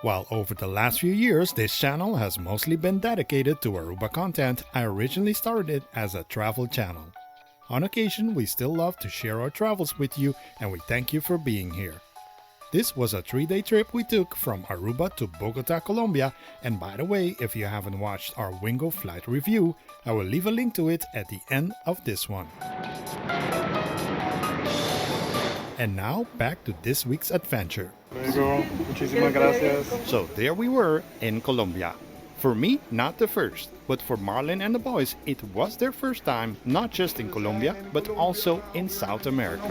While over the last few years, this channel has mostly been dedicated to Aruba content, I originally started it as a travel channel. On occasion, we still love to share our travels with you, and we thank you for being here. This was a 3-day trip we took from Aruba to Bogota, Colombia, and by the way, if you haven't watched our Wingo flight review, I will leave a link to it at the end of this one. And now, back to this week's adventure. Muchísimas gracias. So there we were in Colombia. For me, not the first, but for Marlon and the boys, it was their first time, not just in Colombia, but also in South America.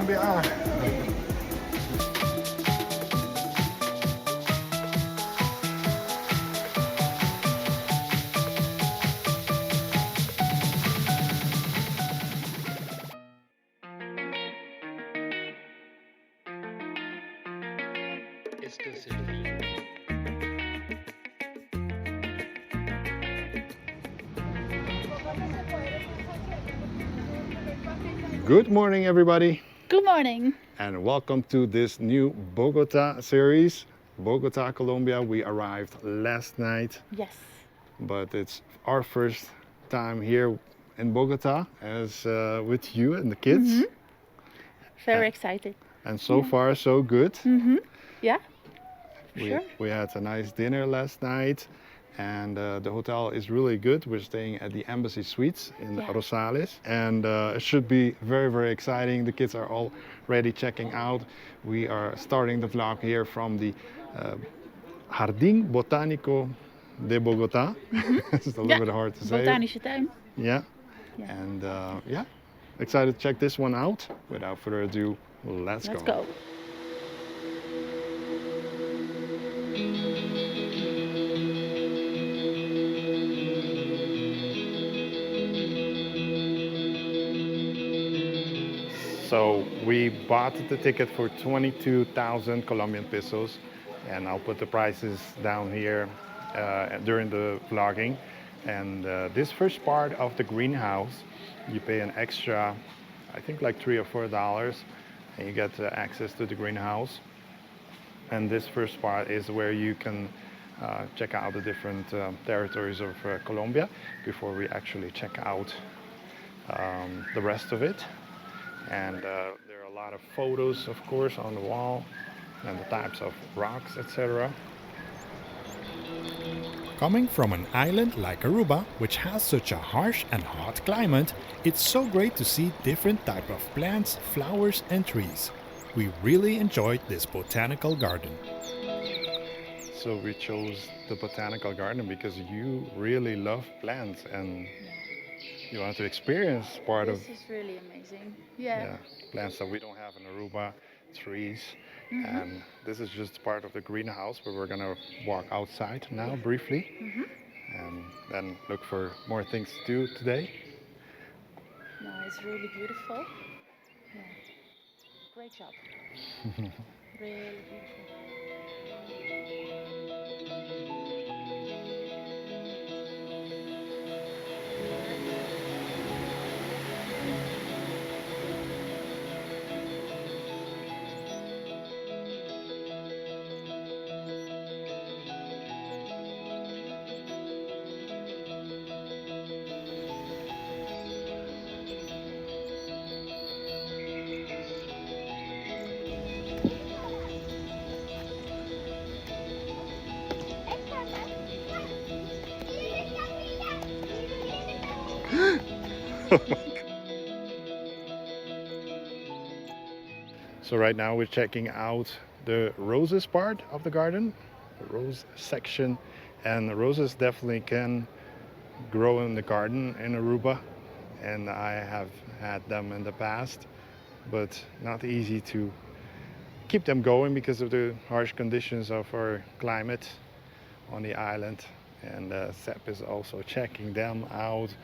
Good morning, everybody. Good morning. And welcome to this new Bogota series. Bogota, Colombia. We arrived last night. Yes. But it's our first time here in Bogota as with you and the kids. Mm-hmm. Very excited. And so far, so good. Mm-hmm. Yeah. Sure. We had a nice dinner last night, and the hotel is really good. We're staying at the Embassy Suites in Rosales, and it should be very, very exciting. The kids are already checking out. We are starting the vlog here from the Jardín Botánico de Bogotá. It's a little bit hard to say. Botanische tuin. Yeah. And yeah, excited to check this one out. Without further ado, let's go. So we bought the ticket for 22,000 Colombian pesos, and I'll put the prices down here during the vlogging. And this first part of the greenhouse, you pay an extra, I think like $3 or $4, and you get access to the greenhouse. And this first part is where you can check out the different territories of Colombia before we actually check out the rest of it. And there are a lot of photos, of course, on the wall, and the types of rocks, etc. Coming from an island like Aruba, which has such a harsh and hot climate, it's so great to see different types of plants, flowers and trees. We really enjoyed this botanical garden. So we chose the botanical garden because you really love plants and you want to experience part of... This is really amazing. Yeah. Plants that we don't have in Aruba, trees. Mm-hmm. And this is just part of the greenhouse where we're gonna walk outside now briefly. Mm-hmm. And then look for more things to do today. No, it's really beautiful. Yeah. Great job. Really beautiful. So right now we're checking out the roses part of the garden, the rose section, and the roses definitely can grow in the garden in Aruba, and I have had them in the past, but not easy to keep them going because of the harsh conditions of our climate on the island. And Sepp is also checking them out.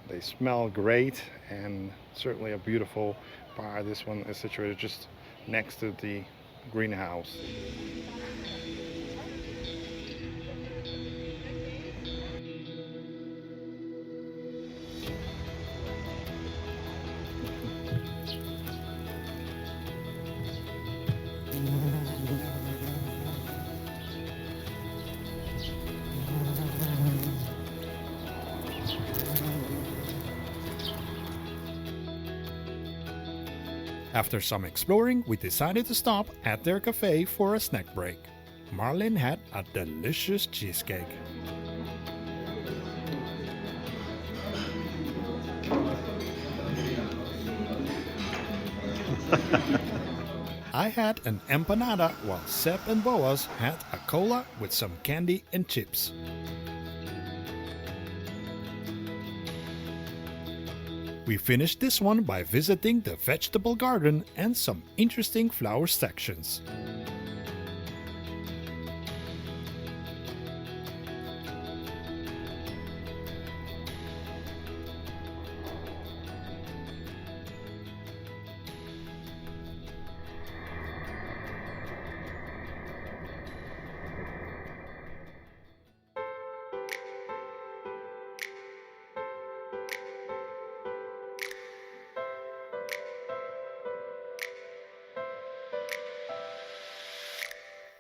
They smell great and certainly a beautiful part. This one is situated just next to the greenhouse. After some exploring, we decided to stop at their cafe for a snack break. Marlin had a delicious cheesecake. I had an empanada while Seb and Boaz had a cola with some candy and chips. We finished this one by visiting the vegetable garden and some interesting flower sections.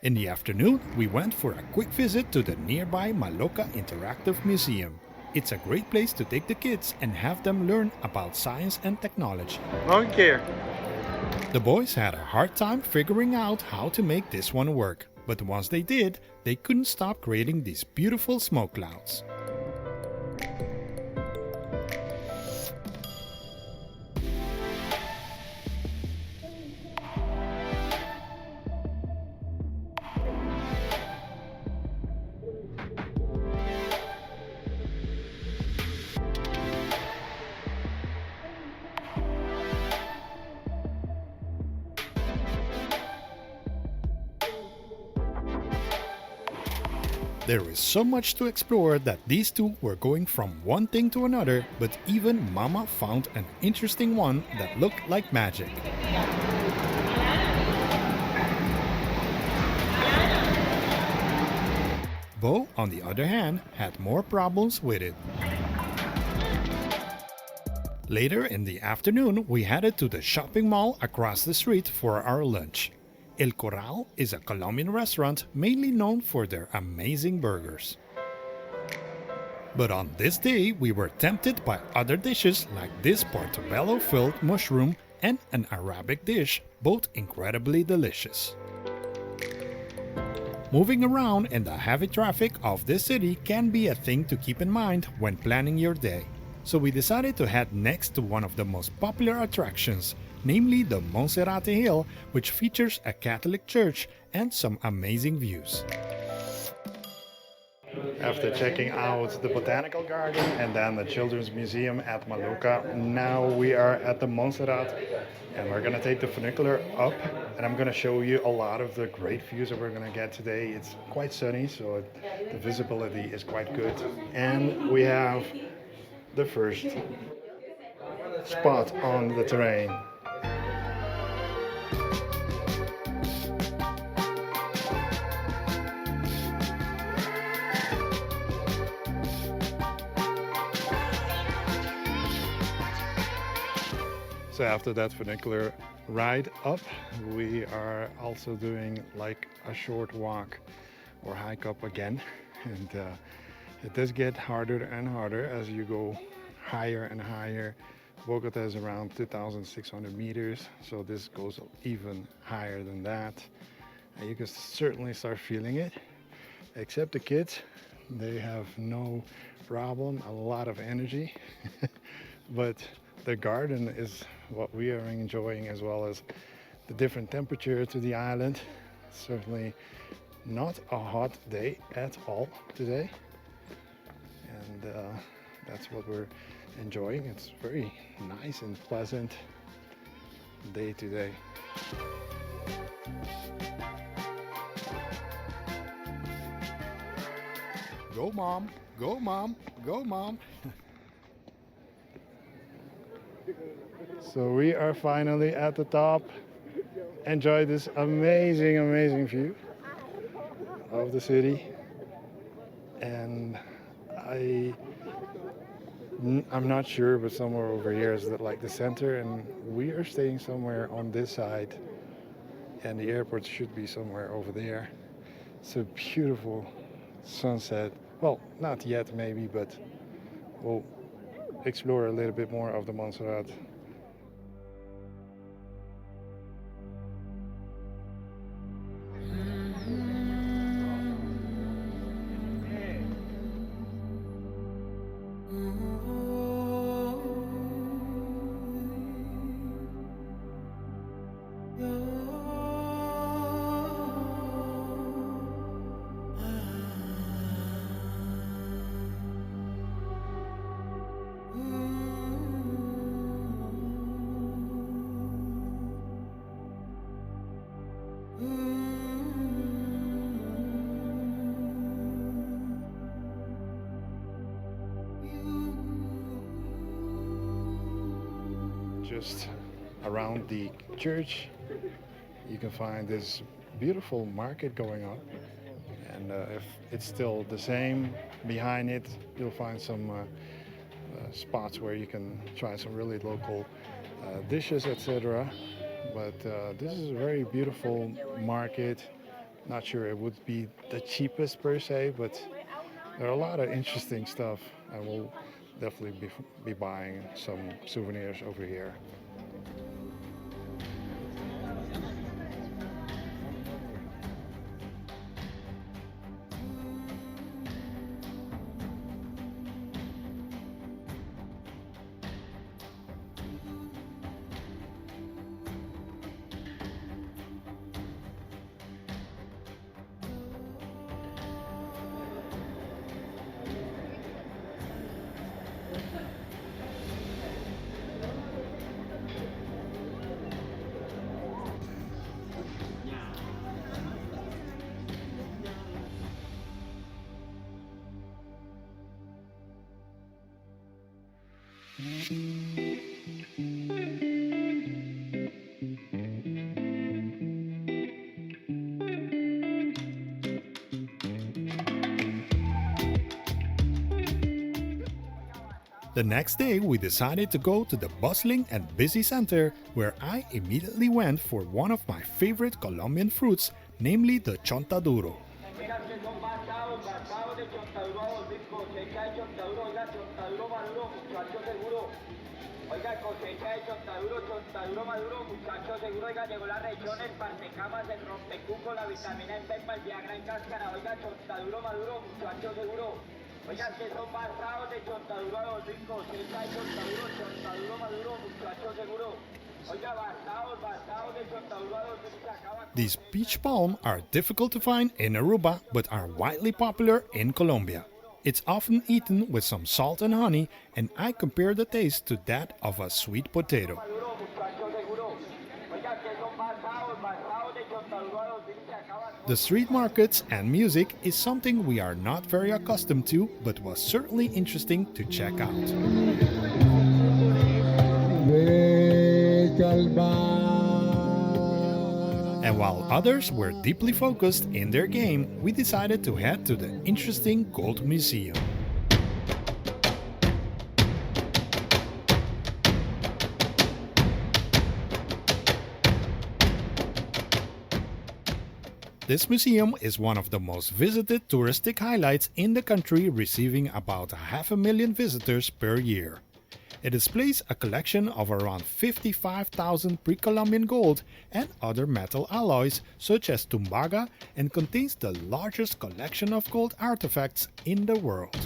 In the afternoon, we went for a quick visit to the nearby Maloca Interactive Museum. It's a great place to take the kids and have them learn about science and technology. Okay. The boys had a hard time figuring out how to make this one work, but once they did, they couldn't stop creating these beautiful smoke clouds. There is so much to explore that these two were going from one thing to another, but even Mama found an interesting one that looked like magic. Bo, on the other hand, had more problems with it. Later in the afternoon, we headed to the shopping mall across the street for our lunch. El Corral is a Colombian restaurant mainly known for their amazing burgers. But on this day, we were tempted by other dishes like this portobello-filled mushroom and an Arabic dish, both incredibly delicious. Moving around in the heavy traffic of this city can be a thing to keep in mind when planning your day. So we decided to head next to one of the most popular attractions, namely the Monerat Hill, which features a Catholic church and some amazing views. After checking out the Botanical Garden and then the Children's Museum at Maloca, now we are at the Monerat and we're going to take the funicular up and I'm going to show you a lot of the great views that we're going to get today. It's quite sunny, so the visibility is quite good. And we have the first spot on the terrain. So after that funicular ride up, we are also doing like a short walk or hike up again. And it does get harder and harder as you go higher and higher. Bogota is around 2,600 meters, so this goes even higher than that. And you can certainly start feeling it, except the kids. They have no problem, a lot of energy. But the garden is what we are enjoying, as well as the different temperature to the island. Certainly not a hot day at all today, and that's what we're enjoying. It's very nice and pleasant day today. Go mom, go mom, go mom. So we are finally at the top. Enjoy this amazing, amazing view of the city. And I'm not sure, but somewhere over here is like the center, and we are staying somewhere on this side, and the airport should be somewhere over there. It's a beautiful sunset. Well, not yet maybe, but we'll explore a little bit more of the Monerat. Just around the church, you can find this beautiful market going on. And if it's still the same, behind it, you'll find some spots where you can try some really local dishes, etc. But this is a very beautiful market. Not sure it would be the cheapest per se, but there are a lot of interesting stuff. I will definitely be buying some souvenirs over here. The next day, we decided to go to the bustling and busy center, where I immediately went for one of my favorite Colombian fruits, namely the chontaduro. Oiga, cosecha de chontaduro maduro, muchacho seguro, oiga, llegó la región, el partecamas, el rompecuco, la vitamina en pepa, el viagra en cáscara, oiga, chontaduro maduro, muchacho seguro. Oiga, que son basados de chontaduro a los ricos, cosecha de chontaduro maduro, muchacho seguro. Oiga, basados de chontaduro a los ricos. These peach palm are difficult to find in Aruba, but are widely popular in Colombia. It's often eaten with some salt and honey, and I compare the taste to that of a sweet potato. The street markets and music is something we are not very accustomed to, but was certainly interesting to check out. And while others were deeply focused in their game, we decided to head to the interesting Gold Museum. This museum is one of the most visited touristic highlights in the country, receiving about 500,000 visitors per year. It displays a collection of around 55,000 pre-Columbian gold and other metal alloys such as tumbaga, and contains the largest collection of gold artifacts in the world.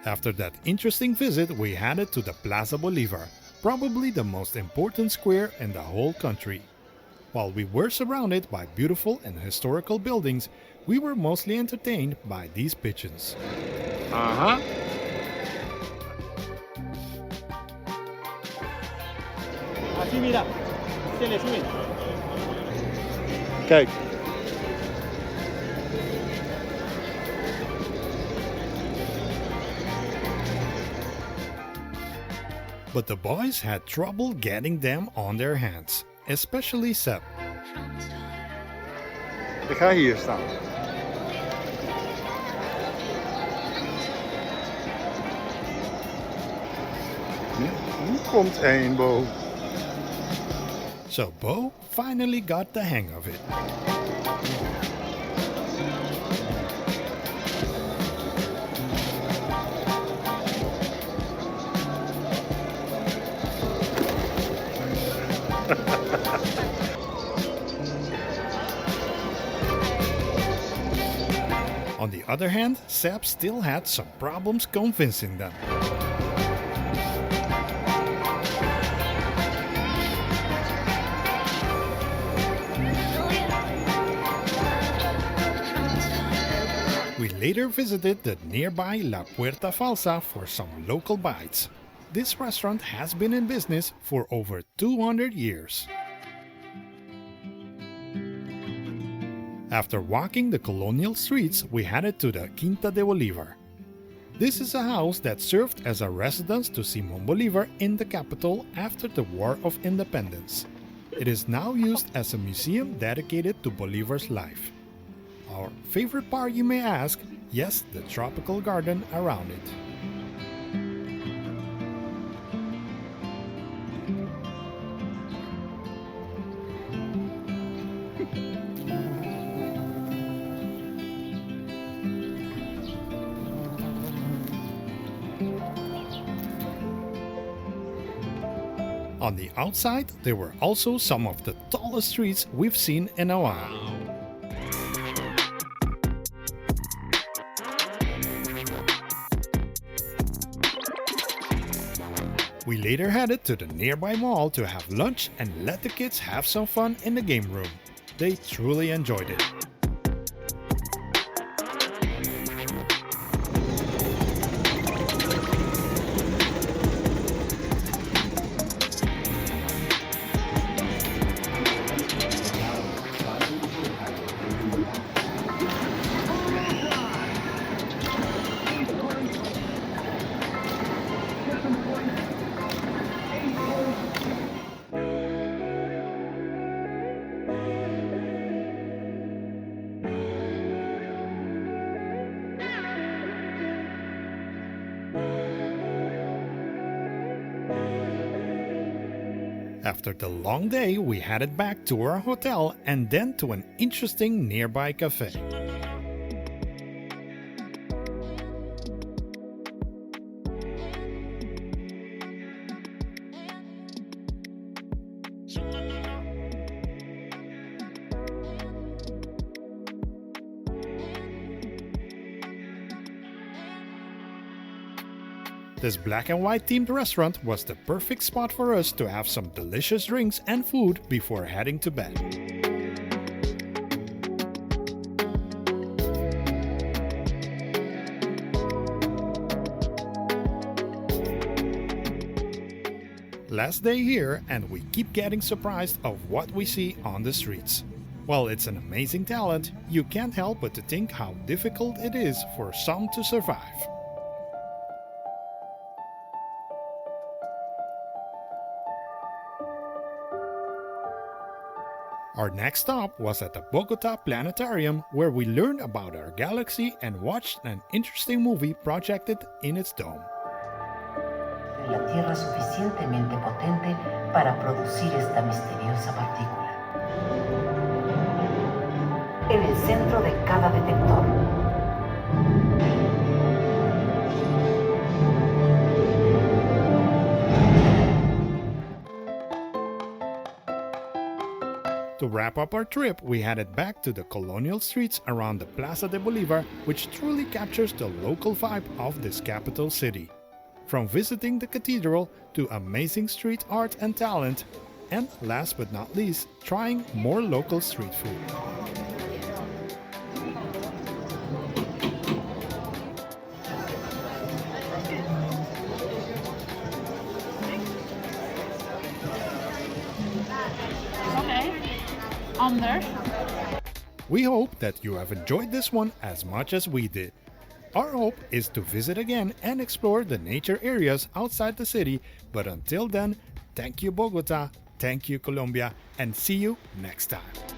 After that interesting visit, we headed to the Plaza Bolivar, probably the most important square in the whole country. While we were surrounded by beautiful and historical buildings, we were mostly entertained by these pigeons. Así mira, se le sube. Kijk. But the boys had trouble getting them on their hands, especially Seb. Ik ga hier staan. Nu komt één, Bo. So Bo finally got the hang of it. On the other hand, Seb still had some problems convincing them. We later visited the nearby La Puerta Falsa for some local bites. This restaurant has been in business for over 200 years. After walking the Colonial Streets, we headed to the Quinta de Bolivar. This is a house that served as a residence to Simón Bolívar in the capital after the War of Independence. It is now used as a museum dedicated to Bolívar's life. Our favorite part, you may ask? Yes, the tropical garden around it. On the outside, there were also some of the tallest streets we've seen in a while. We later headed to the nearby mall to have lunch and let the kids have some fun in the game room. They truly enjoyed it. After the long day, we headed back to our hotel and then to an interesting nearby cafe. This black and white themed restaurant was the perfect spot for us to have some delicious drinks and food before heading to bed. Last day here, and we keep getting surprised of what we see on the streets. While it's an amazing talent, you can't help but to think how difficult it is for some to survive. Our next stop was at the Bota Planetarium, where we learned about our galaxy and watched an interesting movie projected in its dome. La Tierra suficientemente potente para producir esta misteriosa partícula. En el centro de cada detector. To wrap up our trip, we headed back to the Colonial Streets around the Plaza de Bolivar, which truly captures the local vibe of this capital city. From visiting the cathedral to amazing street art and talent, and last but not least, trying more local street food. We hope that you have enjoyed this one as much as we did. Our hope is to visit again and explore the nature areas outside the city, but until then, thank you Bogota, thank you Colombia, and see you next time.